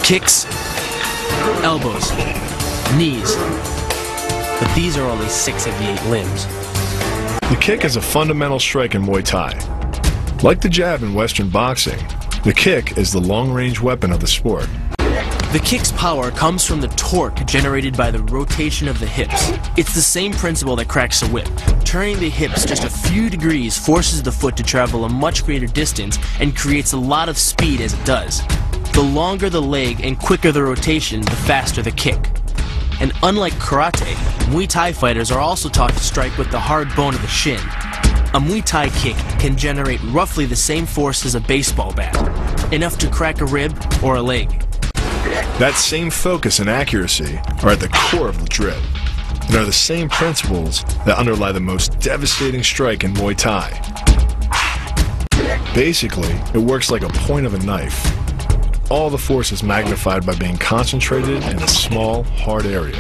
Kicks, elbows, knees. But these are only 6 of the 8 limbs. The kick is a fundamental strike in Muay Thai. Like the jab in Western boxing, the kick is the long-range weapon of the sport. The kick's power comes from the torque generated by the rotation of the hips. It's the same principle that cracks a whip. Turning the hips just a few degrees forces the foot to travel a much greater distance and creates a lot of speed as it does. The longer the leg and quicker the rotation, the faster the kick. And unlike karate, Muay Thai fighters are also taught to strike with the hard bone of the shin. A Muay Thai kick can generate roughly the same force as a baseball bat, enough to crack a rib or a leg. That same focus and accuracy are at the core of the drill, and are the same principles that underlie the most devastating strike in Muay Thai. Basically, it works like a point of a knife. All the force is magnified by being concentrated in a small, hard area.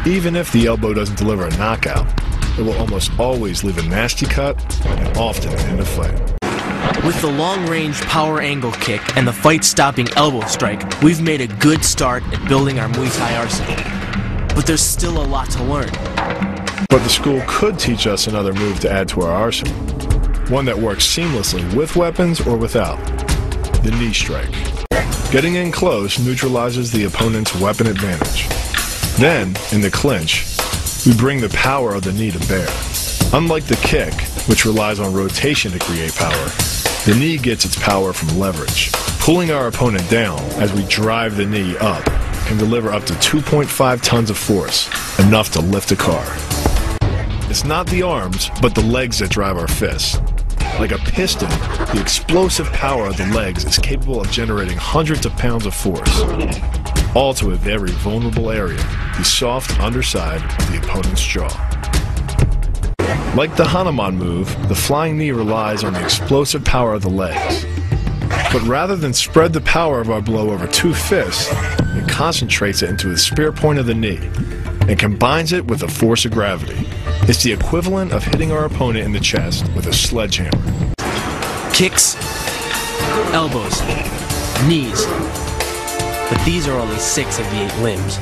Even if the elbow doesn't deliver a knockout, it will almost always leave a nasty cut and often end a fight. With the long-range power angle kick and the fight-stopping elbow strike, we've made a good start at building our Muay Thai arsenal. But there's still a lot to learn. But the school could teach us another move to add to our arsenal. One that works seamlessly with weapons or without. The knee strike. Getting in close neutralizes the opponent's weapon advantage. Then, in the clinch, we bring the power of the knee to bear. Unlike the kick, which relies on rotation to create power, the knee gets its power from leverage. Pulling our opponent down as we drive the knee up can deliver up to 2.5 tons of force, enough to lift a car. It's not the arms, but the legs that drive our fists. Like a piston, the explosive power of the legs is capable of generating hundreds of pounds of force, all to a very vulnerable area, the soft underside of the opponent's jaw. Like the Hanuman move, the flying knee relies on the explosive power of the legs. But rather than spread the power of our blow over 2 fists, it concentrates it into the spear point of the knee and combines it with the force of gravity. It's the equivalent of hitting our opponent in the chest with a sledgehammer. Kicks, elbows, knees. But these are only 6 of the 8 limbs.